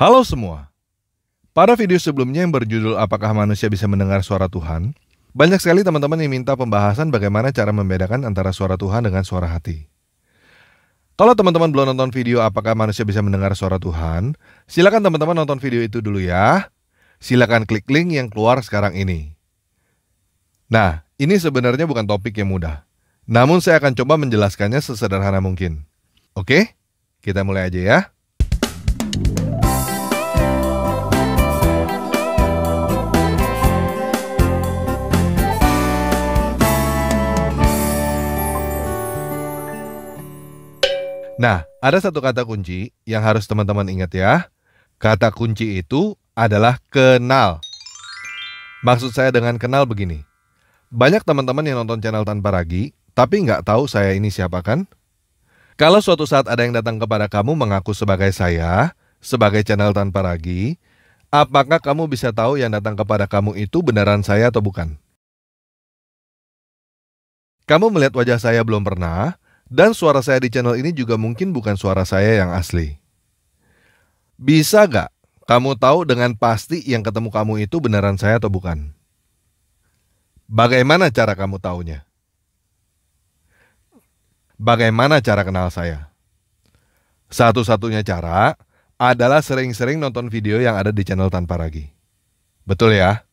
Halo semua. Pada video sebelumnya yang berjudul Apakah Manusia Bisa Mendengar Suara Tuhan, banyak sekali teman-teman yang minta pembahasan bagaimana cara membedakan antara suara Tuhan dengan suara hati. Kalau teman-teman belum nonton video Apakah Manusia Bisa Mendengar Suara Tuhan, silakan teman-teman nonton video itu dulu ya. Silakan klik link yang keluar sekarang ini. Nah, ini sebenarnya bukan topik yang mudah. Namun saya akan coba menjelaskannya sesederhana mungkin. Oke? Kita mulai aja ya. Nah, ada satu kata kunci yang harus teman-teman ingat ya. Kata kunci itu adalah kenal. Maksud saya dengan kenal begini. Banyak teman-teman yang nonton channel Tanpa Ragi, tapi nggak tahu saya ini siapa kan? Kalau suatu saat ada yang datang kepada kamu mengaku sebagai saya, sebagai channel Tanpa Ragi, apakah kamu bisa tahu yang datang kepada kamu itu beneran saya atau bukan? Kamu melihat wajah saya belum pernah, dan suara saya di channel ini juga mungkin bukan suara saya yang asli. Bisa gak kamu tahu dengan pasti yang ketemu kamu itu beneran saya atau bukan? Bagaimana cara kamu taunya? Bagaimana cara kenal saya? Satu-satunya cara adalah sering-sering nonton video yang ada di channel Tanpa Ragi. Betul ya?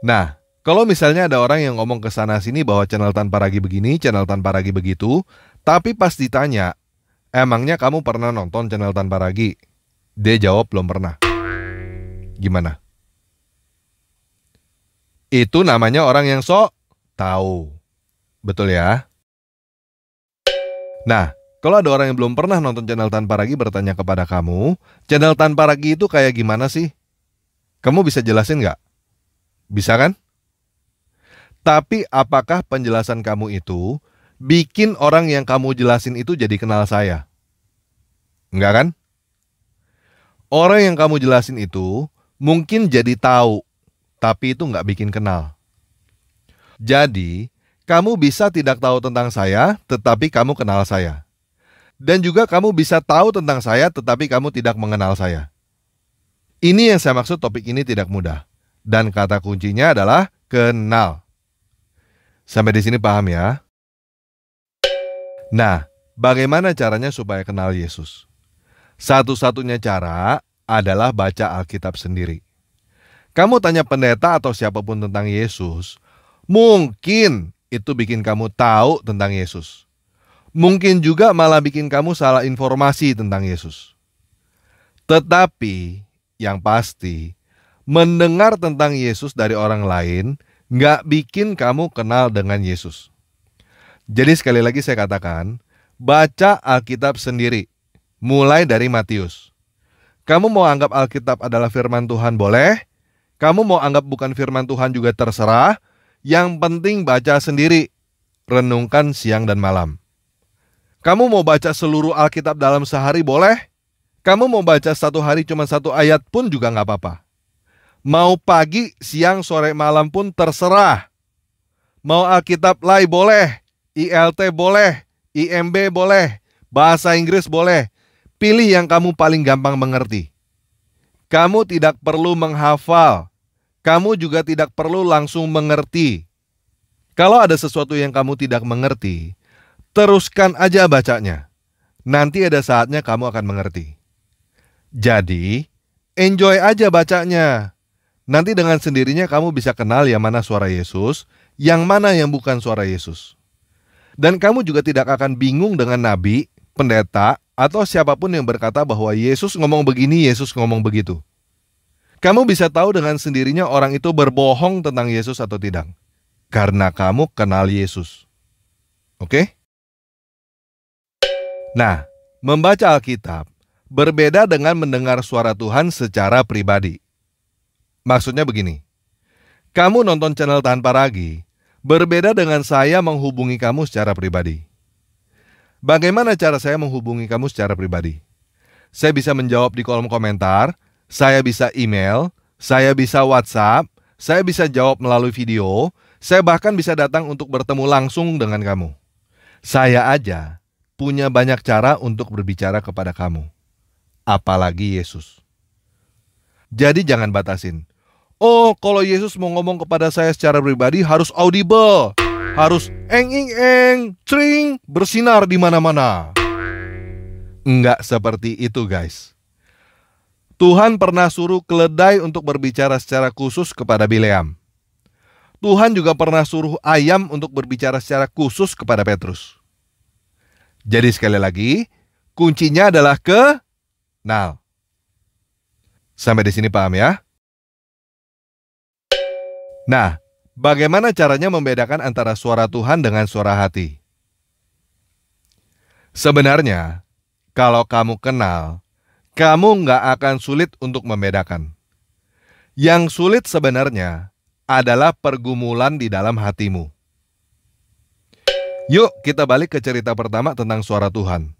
Nah, kalau misalnya ada orang yang ngomong ke sana sini bahwa channel Tanpa Ragi begini, channel Tanpa Ragi begitu, tapi pas ditanya, emangnya kamu pernah nonton channel Tanpa Ragi? Dia jawab belum pernah. Gimana? Itu namanya orang yang sok tahu. Betul ya? Nah, kalau ada orang yang belum pernah nonton channel Tanpa Ragi bertanya kepada kamu, channel Tanpa Ragi itu kayak gimana sih? Kamu bisa jelasin nggak? Bisa kan? Tapi apakah penjelasan kamu itu bikin orang yang kamu jelasin itu jadi kenal saya? Enggak kan? Orang yang kamu jelasin itu mungkin jadi tahu, tapi itu nggak bikin kenal. Jadi, kamu bisa tidak tahu tentang saya, tetapi kamu kenal saya. Dan juga kamu bisa tahu tentang saya, tetapi kamu tidak mengenal saya. Ini yang saya maksud topik ini tidak mudah. Dan kata kuncinya adalah kenal. Sampai di sini paham ya? Nah, bagaimana caranya supaya kenal Yesus? Satu-satunya cara adalah baca Alkitab sendiri. Kamu tanya pendeta atau siapapun tentang Yesus, mungkin itu bikin kamu tahu tentang Yesus. Mungkin juga malah bikin kamu salah informasi tentang Yesus. Tetapi, yang pasti, mendengar tentang Yesus dari orang lain nggak bikin kamu kenal dengan Yesus. Jadi sekali lagi saya katakan, baca Alkitab sendiri, mulai dari Matius. Kamu mau anggap Alkitab adalah firman Tuhan boleh, kamu mau anggap bukan firman Tuhan juga terserah, yang penting baca sendiri, renungkan siang dan malam. Kamu mau baca seluruh Alkitab dalam sehari boleh, kamu mau baca satu hari cuma satu ayat pun juga nggak apa-apa. Mau pagi, siang, sore, malam pun terserah. Mau Alkitab Lay boleh, ILT boleh, IMB boleh, bahasa Inggris boleh. Pilih yang kamu paling gampang mengerti. Kamu tidak perlu menghafal. Kamu juga tidak perlu langsung mengerti. Kalau ada sesuatu yang kamu tidak mengerti, teruskan aja bacanya. Nanti ada saatnya kamu akan mengerti. Jadi, enjoy aja bacanya. Nanti dengan sendirinya kamu bisa kenal yang mana suara Yesus, yang mana yang bukan suara Yesus. Dan kamu juga tidak akan bingung dengan nabi, pendeta, atau siapapun yang berkata bahwa Yesus ngomong begini, Yesus ngomong begitu. Kamu bisa tahu dengan sendirinya orang itu berbohong tentang Yesus atau tidak. Karena kamu kenal Yesus. Oke? Nah, membaca Alkitab berbeda dengan mendengar suara Tuhan secara pribadi. Maksudnya begini, kamu nonton channel Tanpa Ragi, berbeda dengan saya menghubungi kamu secara pribadi. Bagaimana cara saya menghubungi kamu secara pribadi? Saya bisa menjawab di kolom komentar, saya bisa email, saya bisa WhatsApp, saya bisa jawab melalui video, saya bahkan bisa datang untuk bertemu langsung dengan kamu. Saya aja punya banyak cara untuk berbicara kepada kamu. apalagi Yesus. Jadi jangan batasin. Oh, kalau Yesus mau ngomong kepada saya secara pribadi harus audible, harus eng, cring, bersinar di mana-mana. Enggak seperti itu, guys. Tuhan pernah suruh keledai untuk berbicara secara khusus kepada Bileam. Tuhan juga pernah suruh ayam untuk berbicara secara khusus kepada Petrus. Jadi sekali lagi, kuncinya adalah kenal. Sampai di sini paham ya? Nah, bagaimana caranya membedakan antara suara Tuhan dengan suara hati? Sebenarnya, kalau kamu kenal, kamu nggak akan sulit untuk membedakan. Yang sulit sebenarnya adalah pergumulan di dalam hatimu. Yuk kita balik ke cerita pertama tentang suara Tuhan.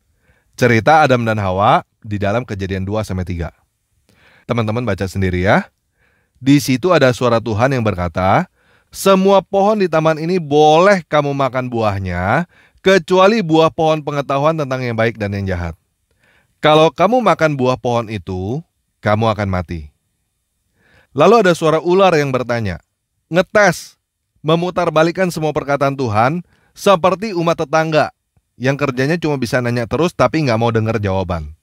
Cerita Adam dan Hawa di dalam Kejadian 2-3. Teman-teman baca sendiri ya. Di situ ada suara Tuhan yang berkata, semua pohon di taman ini boleh kamu makan buahnya, kecuali buah pohon pengetahuan tentang yang baik dan yang jahat. Kalau kamu makan buah pohon itu, kamu akan mati. Lalu ada suara ular yang bertanya, ngetes, memutarbalikkan semua perkataan Tuhan, seperti umat tetangga, yang kerjanya cuma bisa nanya terus tapi nggak mau dengar jawaban.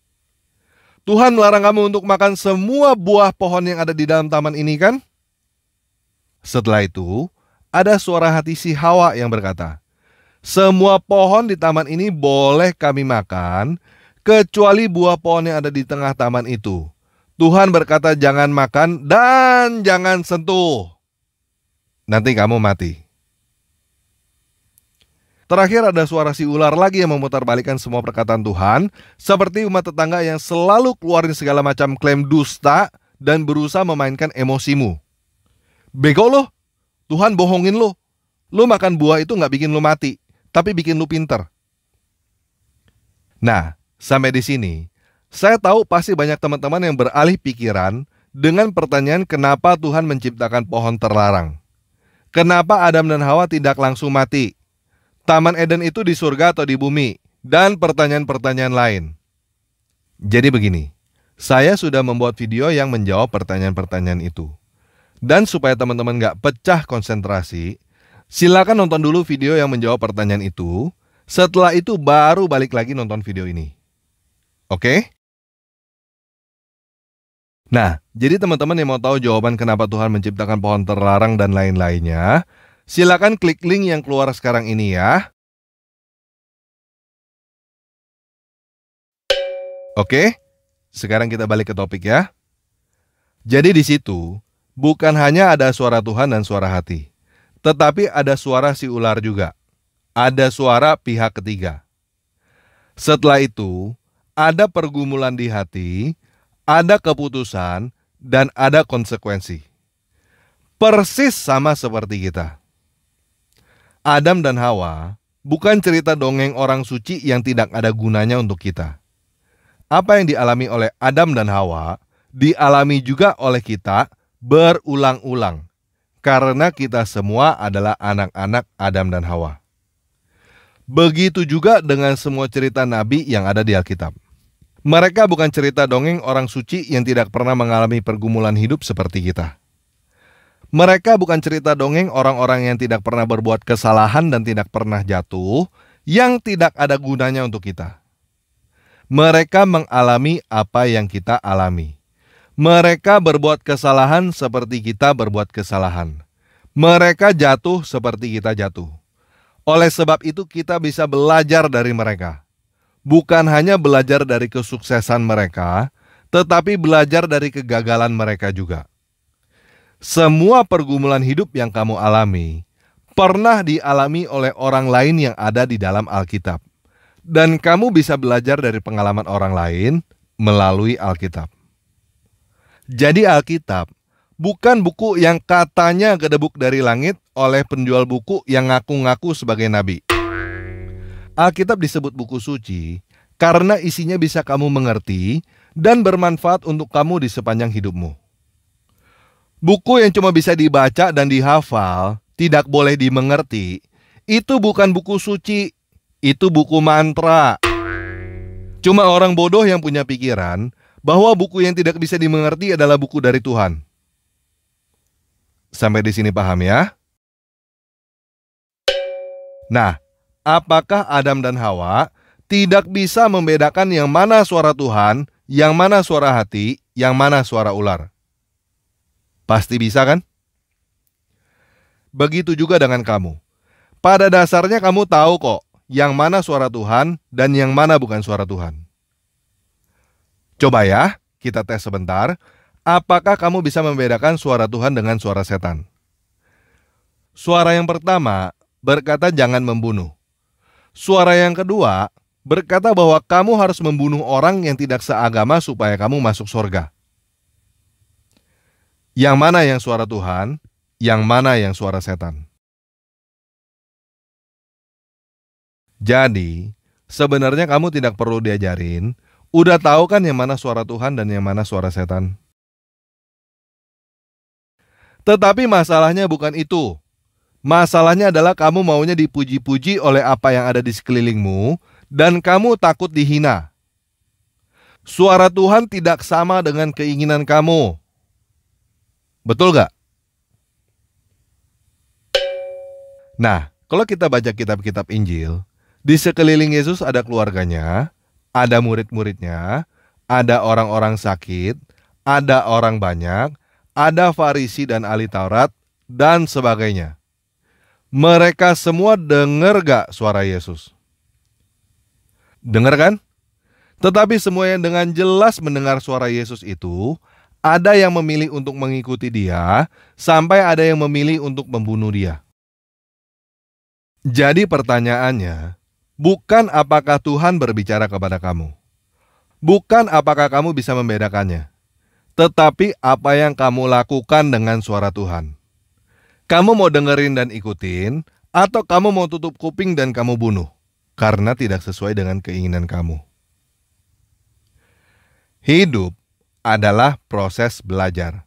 Tuhan melarang kamu untuk makan semua buah pohon yang ada di dalam taman ini kan? Setelah itu, ada suara hati si Hawa yang berkata, semua pohon di taman ini boleh kami makan, kecuali buah pohon yang ada di tengah taman itu. Tuhan berkata jangan makan dan jangan sentuh. Nanti kamu mati. Terakhir ada suara si ular lagi yang memutarbalikkan semua perkataan Tuhan, seperti umat tetangga yang selalu keluarin segala macam klaim dusta dan berusaha memainkan emosimu. Bego lo, Tuhan bohongin lo. Lo makan buah itu gak bikin lo mati, tapi bikin lo pinter. Nah, sampai di sini, saya tahu pasti banyak teman-teman yang beralih pikiran dengan pertanyaan kenapa Tuhan menciptakan pohon terlarang. Kenapa Adam dan Hawa tidak langsung mati? Taman Eden itu di surga atau di bumi? Dan pertanyaan-pertanyaan lain. Jadi begini, saya sudah membuat video yang menjawab pertanyaan-pertanyaan itu. Dan supaya teman-teman gak pecah konsentrasi, silakan nonton dulu video yang menjawab pertanyaan itu. Setelah itu baru balik lagi nonton video ini. Oke? Nah, jadi teman-teman yang mau tahu jawaban kenapa Tuhan menciptakan pohon terlarang dan lain-lainnya, silakan klik link yang keluar sekarang ini ya. Oke, sekarang kita balik ke topik ya. Jadi di situ, bukan hanya ada suara Tuhan dan suara hati, tetapi ada suara si ular juga. Ada suara pihak ketiga. Setelah itu, ada pergumulan di hati, ada keputusan, dan ada konsekuensi. Persis sama seperti kita. Adam dan Hawa bukan cerita dongeng orang suci yang tidak ada gunanya untuk kita. Apa yang dialami oleh Adam dan Hawa, dialami juga oleh kita berulang-ulang. Karena kita semua adalah anak-anak Adam dan Hawa. Begitu juga dengan semua cerita nabi yang ada di Alkitab. Mereka bukan cerita dongeng orang suci yang tidak pernah mengalami pergumulan hidup seperti kita. Mereka bukan cerita dongeng orang-orang yang tidak pernah berbuat kesalahan dan tidak pernah jatuh, yang tidak ada gunanya untuk kita. Mereka mengalami apa yang kita alami. Mereka berbuat kesalahan seperti kita berbuat kesalahan. Mereka jatuh seperti kita jatuh. Oleh sebab itu kita bisa belajar dari mereka. Bukan hanya belajar dari kesuksesan mereka, tetapi belajar dari kegagalan mereka juga. Semua pergumulan hidup yang kamu alami pernah dialami oleh orang lain yang ada di dalam Alkitab. Dan kamu bisa belajar dari pengalaman orang lain melalui Alkitab. Jadi Alkitab bukan buku yang katanya gedebuk dari langit oleh penjual buku yang ngaku-ngaku sebagai nabi. Alkitab disebut buku suci karena isinya bisa kamu mengerti dan bermanfaat untuk kamu di sepanjang hidupmu. Buku yang cuma bisa dibaca dan dihafal, tidak boleh dimengerti, itu bukan buku suci, itu buku mantra. Cuma orang bodoh yang punya pikiran bahwa buku yang tidak bisa dimengerti adalah buku dari Tuhan. Sampai di sini paham ya? Nah, apakah Adam dan Hawa tidak bisa membedakan yang mana suara Tuhan, yang mana suara hati, yang mana suara ular? Pasti bisa kan? Begitu juga dengan kamu. Pada dasarnya kamu tahu kok yang mana suara Tuhan dan yang mana bukan suara Tuhan. Coba ya, kita tes sebentar. Apakah kamu bisa membedakan suara Tuhan dengan suara setan? Suara yang pertama berkata jangan membunuh. Suara yang kedua berkata bahwa kamu harus membunuh orang yang tidak seagama supaya kamu masuk surga. Yang mana yang suara Tuhan, yang mana yang suara setan? Jadi, sebenarnya kamu tidak perlu diajarin, udah tahu kan yang mana suara Tuhan dan yang mana suara setan? Tetapi masalahnya bukan itu. Masalahnya adalah kamu maunya dipuji-puji oleh apa yang ada di sekelilingmu dan kamu takut dihina. Suara Tuhan tidak sama dengan keinginan kamu. Betul gak? Nah, kalau kita baca kitab-kitab Injil, di sekeliling Yesus ada keluarganya, ada murid-muridnya, ada orang-orang sakit, ada orang banyak, ada Farisi dan ahli Taurat, dan sebagainya. Mereka semua dengar gak suara Yesus? Dengar kan? Tetapi semua yang dengan jelas mendengar suara Yesus itu, ada yang memilih untuk mengikuti dia, sampai ada yang memilih untuk membunuh dia. Jadi pertanyaannya, bukan apakah Tuhan berbicara kepada kamu. Bukan apakah kamu bisa membedakannya. Tetapi apa yang kamu lakukan dengan suara Tuhan. Kamu mau dengerin dan ikutin, atau kamu mau tutup kuping dan kamu bunuh, karena tidak sesuai dengan keinginan kamu. Hidup adalah proses belajar.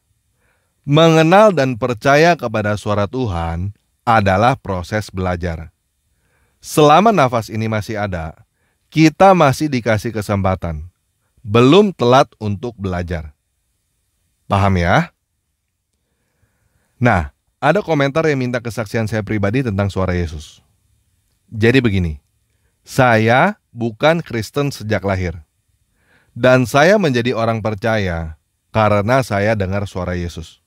Mengenal dan percaya kepada suara Tuhan adalah proses belajar. Selama nafas ini masih ada, kita masih dikasih kesempatan. Belum telat untuk belajar. Paham ya? Nah, ada komentar yang minta kesaksian saya pribadi tentang suara Yesus. Jadi begini, saya bukan Kristen sejak lahir. Dan saya menjadi orang percaya karena saya dengar suara Yesus.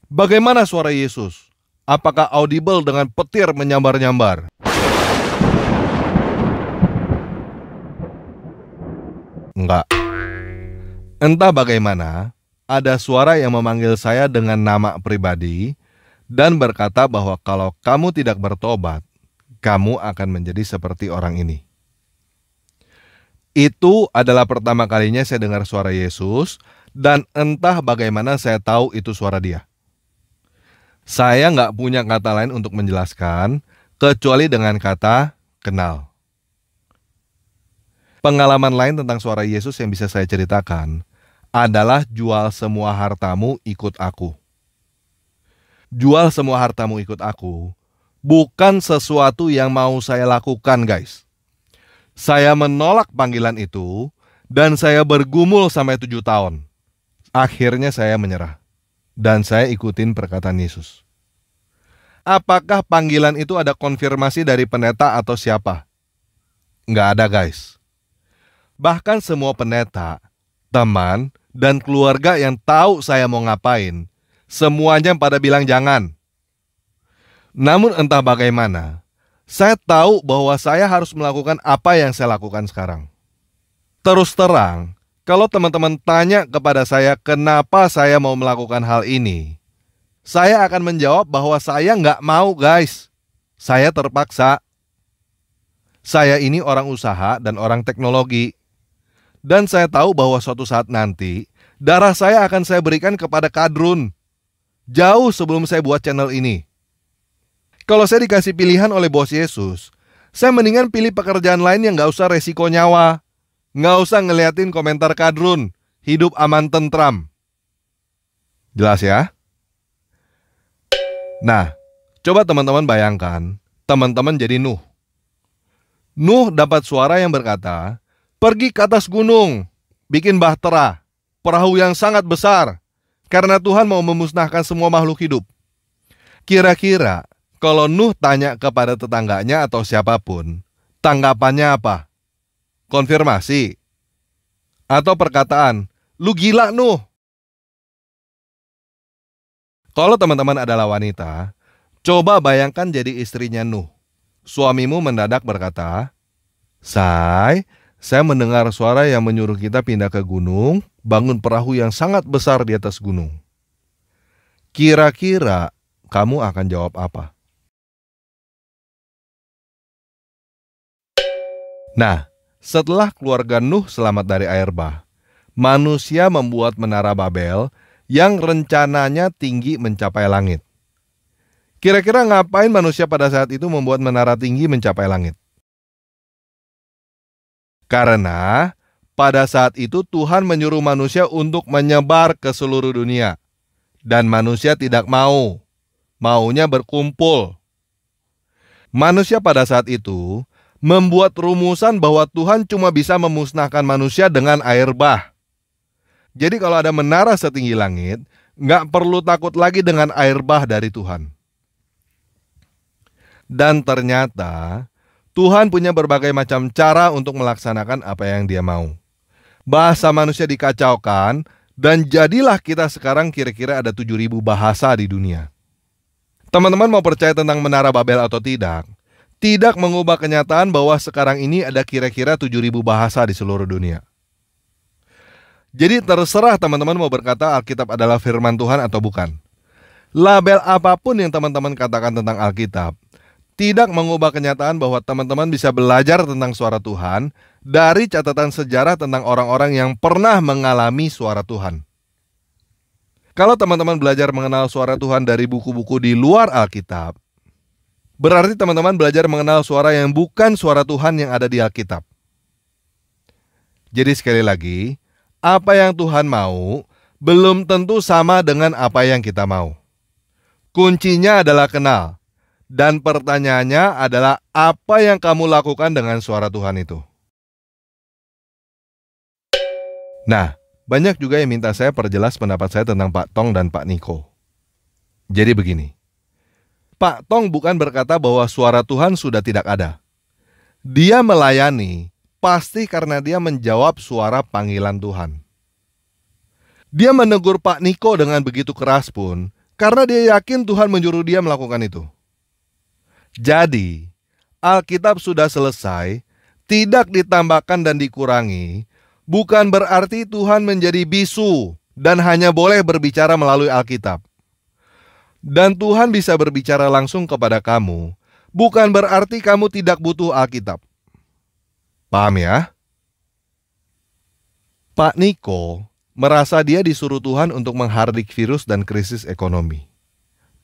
Bagaimana suara Yesus? Apakah audible dengan petir menyambar-nyambar? Enggak. Entah bagaimana, ada suara yang memanggil saya dengan nama pribadi dan berkata bahwa kalau kamu tidak bertobat, kamu akan menjadi seperti orang ini. Itu adalah pertama kalinya saya dengar suara Yesus dan entah bagaimana saya tahu itu suara dia. Saya nggak punya kata lain untuk menjelaskan kecuali dengan kata kenal. Pengalaman lain tentang suara Yesus yang bisa saya ceritakan adalah jual semua hartamu ikut aku. Jual semua hartamu ikut aku bukan sesuatu yang mau saya lakukan, guys. Saya menolak panggilan itu dan saya bergumul sampai 7 tahun. Akhirnya saya menyerah dan saya ikutin perkataan Yesus. Apakah panggilan itu ada konfirmasi dari pendeta atau siapa? Nggak ada, guys. Bahkan semua pendeta, teman, dan keluarga yang tahu saya mau ngapain, semuanya pada bilang jangan. Namun entah bagaimana, saya tahu bahwa saya harus melakukan apa yang saya lakukan sekarang. Terus terang, kalau teman-teman tanya kepada saya kenapa saya mau melakukan hal ini, saya akan menjawab bahwa saya nggak mau, guys. Saya terpaksa. Saya ini orang usaha dan orang teknologi. Dan saya tahu bahwa suatu saat nanti, darah saya akan saya berikan kepada kadrun. Jauh sebelum saya buat channel ini. Kalau saya dikasih pilihan oleh bos Yesus, saya mendingan pilih pekerjaan lain yang gak usah resiko nyawa. Gak usah ngeliatin komentar kadrun. Hidup aman tentram. Jelas ya? Nah, coba teman-teman bayangkan, teman-teman jadi Nuh. Nuh dapat suara yang berkata, pergi ke atas gunung, bikin bahtera, perahu yang sangat besar, karena Tuhan mau memusnahkan semua makhluk hidup. Kira-kira kalau Nuh tanya kepada tetangganya atau siapapun, tanggapannya apa? Konfirmasi? Atau perkataan, "Lu gila Nuh"? Kalau teman-teman adalah wanita, coba bayangkan jadi istrinya Nuh. Suamimu mendadak berkata, saya mendengar suara yang menyuruh kita pindah ke gunung, bangun perahu yang sangat besar di atas gunung." Kira-kira kamu akan jawab apa? Nah, setelah keluarga Nuh selamat dari air bah, manusia membuat menara Babel yang rencananya tinggi mencapai langit. Kira-kira ngapain manusia pada saat itu membuat menara tinggi mencapai langit? Karena pada saat itu Tuhan menyuruh manusia untuk menyebar ke seluruh dunia. Dan manusia tidak mau. Maunya berkumpul. Manusia pada saat itu membuat rumusan bahwa Tuhan cuma bisa memusnahkan manusia dengan air bah. Jadi kalau ada menara setinggi langit, nggak perlu takut lagi dengan air bah dari Tuhan. Dan ternyata Tuhan punya berbagai macam cara untuk melaksanakan apa yang Dia mau. Bahasa manusia dikacaukan, dan jadilah kita sekarang kira-kira ada 7.000 bahasa di dunia. Teman-teman mau percaya tentang menara Babel atau tidak? Tidak mengubah kenyataan bahwa sekarang ini ada kira-kira 7.000 bahasa di seluruh dunia. Jadi terserah teman-teman mau berkata Alkitab adalah firman Tuhan atau bukan. Label apapun yang teman-teman katakan tentang Alkitab, tidak mengubah kenyataan bahwa teman-teman bisa belajar tentang suara Tuhan dari catatan sejarah tentang orang-orang yang pernah mengalami suara Tuhan. Kalau teman-teman belajar mengenal suara Tuhan dari buku-buku di luar Alkitab, berarti teman-teman belajar mengenal suara yang bukan suara Tuhan yang ada di Alkitab. Jadi sekali lagi, apa yang Tuhan mau belum tentu sama dengan apa yang kita mau. Kuncinya adalah kenal. Dan pertanyaannya adalah apa yang kamu lakukan dengan suara Tuhan itu. Nah, banyak juga yang minta saya perjelas pendapat saya tentang Pak Tong dan Pak Niko. Jadi begini, Pak Tong bukan berkata bahwa suara Tuhan sudah tidak ada. Dia melayani pasti karena dia menjawab suara panggilan Tuhan. Dia menegur Pak Niko dengan begitu keras pun karena dia yakin Tuhan menyuruh dia melakukan itu. Jadi, Alkitab sudah selesai, tidak ditambahkan dan dikurangi, bukan berarti Tuhan menjadi bisu dan hanya boleh berbicara melalui Alkitab. Dan Tuhan bisa berbicara langsung kepada kamu, bukan berarti kamu tidak butuh Alkitab. Paham ya? Pak Niko merasa dia disuruh Tuhan untuk menghardik virus dan krisis ekonomi.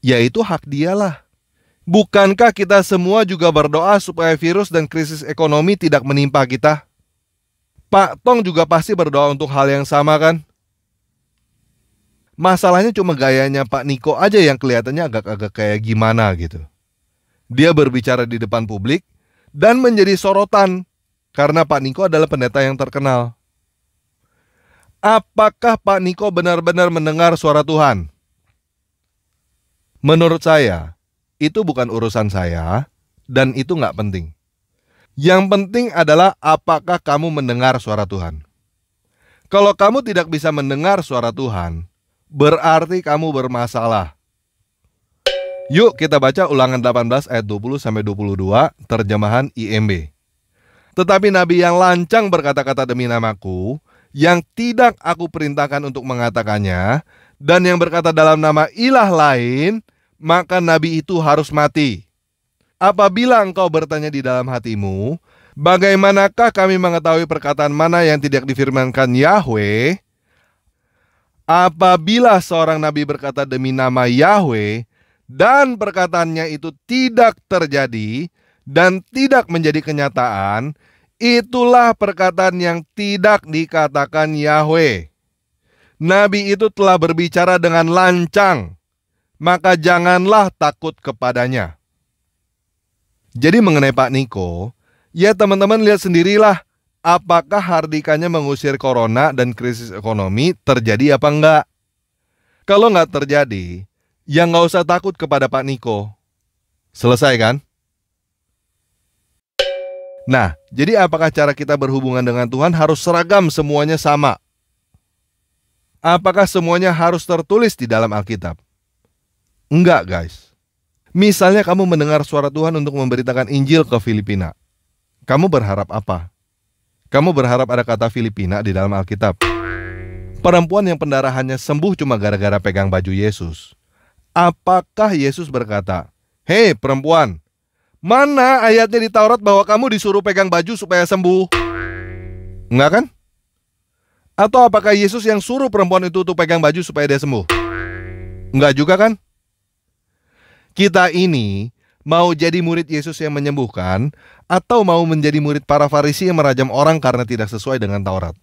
Ya itu hak dialah. Bukankah kita semua juga berdoa supaya virus dan krisis ekonomi tidak menimpa kita? Pak Tong juga pasti berdoa untuk hal yang sama kan? Masalahnya cuma gayanya Pak Niko aja yang kelihatannya agak-agak kayak gimana gitu. Dia berbicara di depan publik dan menjadi sorotan karena Pak Niko adalah pendeta yang terkenal. Apakah Pak Niko benar-benar mendengar suara Tuhan? Menurut saya, itu bukan urusan saya dan itu nggak penting. Yang penting adalah apakah kamu mendengar suara Tuhan. Kalau kamu tidak bisa mendengar suara Tuhan, berarti kamu bermasalah. Yuk kita baca Ulangan 18 ayat 20-22 terjemahan IMB. Tetapi nabi yang lancang berkata-kata demi namaku, yang tidak aku perintahkan untuk mengatakannya, dan yang berkata dalam nama ilah lain, maka nabi itu harus mati. Apabila engkau bertanya di dalam hatimu, bagaimanakah kami mengetahui perkataan mana yang tidak difirmankan Yahweh? Apabila seorang nabi berkata demi nama Yahweh, dan perkataannya itu tidak terjadi dan tidak menjadi kenyataan, itulah perkataan yang tidak dikatakan Yahweh. Nabi itu telah berbicara dengan lancang, maka janganlah takut kepadanya. Jadi mengenai Pak Niko, ya teman-teman lihat sendirilah apakah hardikanya mengusir corona dan krisis ekonomi terjadi apa enggak? Kalau nggak terjadi, ya nggak usah takut kepada Pak Niko. Selesai kan? Nah, jadi apakah cara kita berhubungan dengan Tuhan harus seragam, semuanya sama? Apakah semuanya harus tertulis di dalam Alkitab? Enggak, guys. Misalnya kamu mendengar suara Tuhan untuk memberitakan Injil ke Filipina. Kamu berharap apa? Kamu berharap ada kata Filipina di dalam Alkitab. Perempuan yang pendarahannya sembuh cuma gara-gara pegang baju Yesus. Apakah Yesus berkata, "Hei perempuan, mana ayatnya di Taurat bahwa kamu disuruh pegang baju supaya sembuh?" Enggak kan? Atau apakah Yesus yang suruh perempuan itu untuk pegang baju supaya dia sembuh? Enggak juga kan? Kita ini mau jadi murid Yesus yang menyembuhkan, atau mau menjadi murid para Farisi yang merajam orang karena tidak sesuai dengan Taurat?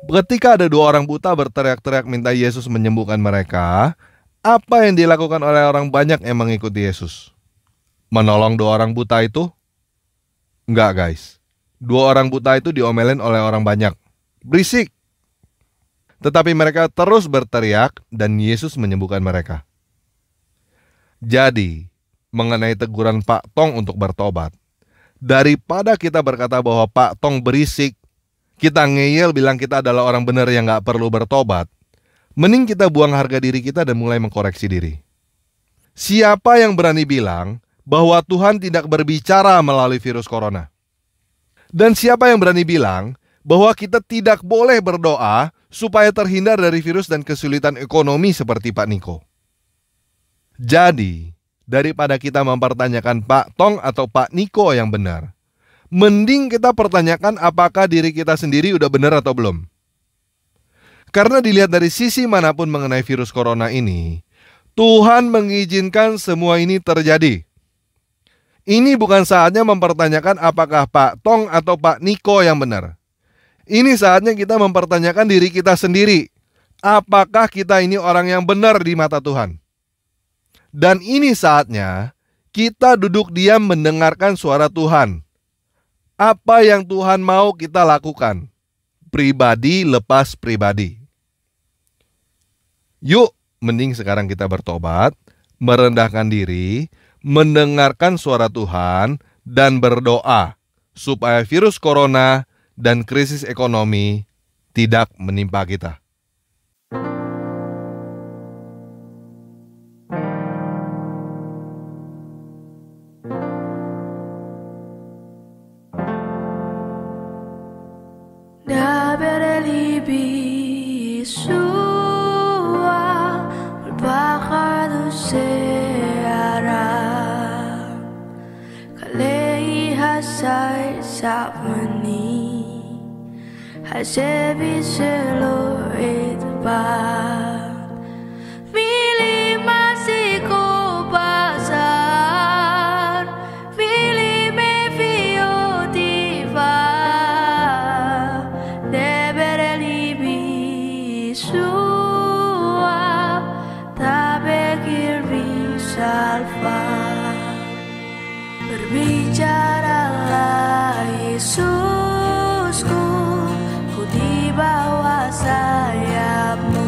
Ketika ada 2 orang buta berteriak-teriak minta Yesus menyembuhkan mereka, apa yang dilakukan oleh orang banyak yang mengikuti Yesus? Menolong 2 orang buta itu? Enggak, guys. 2 orang buta itu diomelin oleh orang banyak. Berisik. Tetapi mereka terus berteriak dan Yesus menyembuhkan mereka. Jadi, mengenai teguran Pak Tong untuk bertobat, daripada kita berkata bahwa Pak Tong berisik, kita ngeyel bilang kita adalah orang benar yang gak perlu bertobat, mending kita buang harga diri kita dan mulai mengkoreksi diri. Siapa yang berani bilang bahwa Tuhan tidak berbicara melalui virus corona? Dan siapa yang berani bilang bahwa kita tidak boleh berdoa supaya terhindar dari virus dan kesulitan ekonomi seperti Pak Niko? Jadi, daripada kita mempertanyakan Pak Tong atau Pak Niko yang benar, mending kita pertanyakan apakah diri kita sendiri udah benar atau belum. Karena dilihat dari sisi manapun mengenai virus corona ini, Tuhan mengizinkan semua ini terjadi. Ini bukan saatnya mempertanyakan apakah Pak Tong atau Pak Niko yang benar. Ini saatnya kita mempertanyakan diri kita sendiri. Apakah kita ini orang yang benar di mata Tuhan? Dan ini saatnya kita duduk diam mendengarkan suara Tuhan. Apa yang Tuhan mau kita lakukan? Pribadi lepas pribadi. Yuk, mending sekarang kita bertobat, merendahkan diri, mendengarkan suara Tuhan, dan berdoa supaya virus corona dan krisis ekonomi tidak menimpa kita. Berbicaralah Yesusku, ku di bawah sayapmu.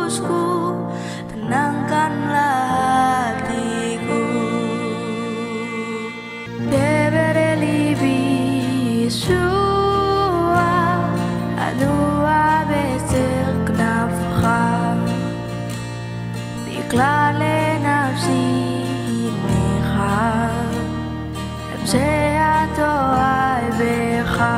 Yesusku, tenangkanlah hatiku. Debere libi Yeshua, Adua besir knafcha, Biklale nafsi necha, Emseato ay becha.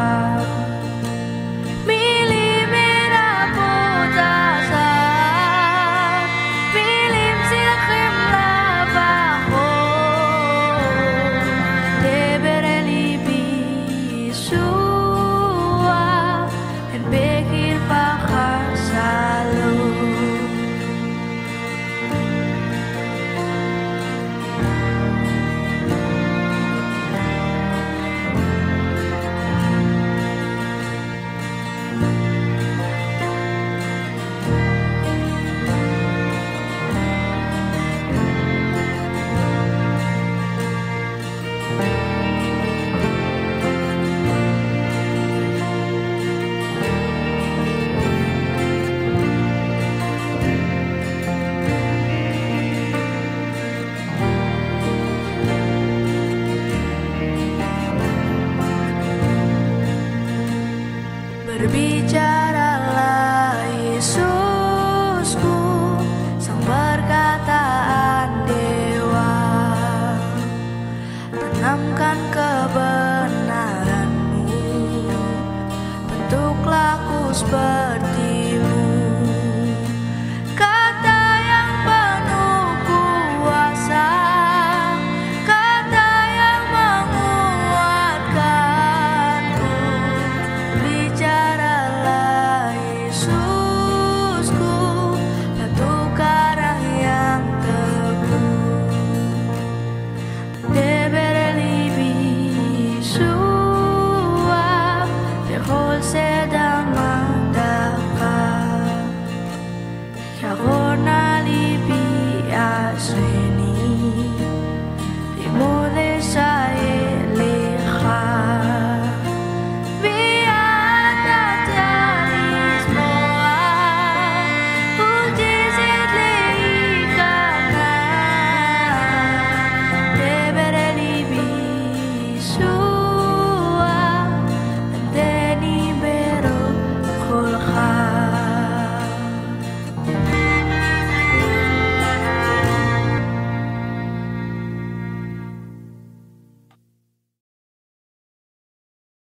Berbicaralah Yesusku, sang perkataan dewa, tanamkan kebenaranmu, bentuk laku sepertimu. Kata yang penuh kuasa, kata yang menguatkanku. Bicaralah Yesusku, batu karang yang teguh. Debere libi Yeshua, bechol sedang mandaka, Yarona libi asri.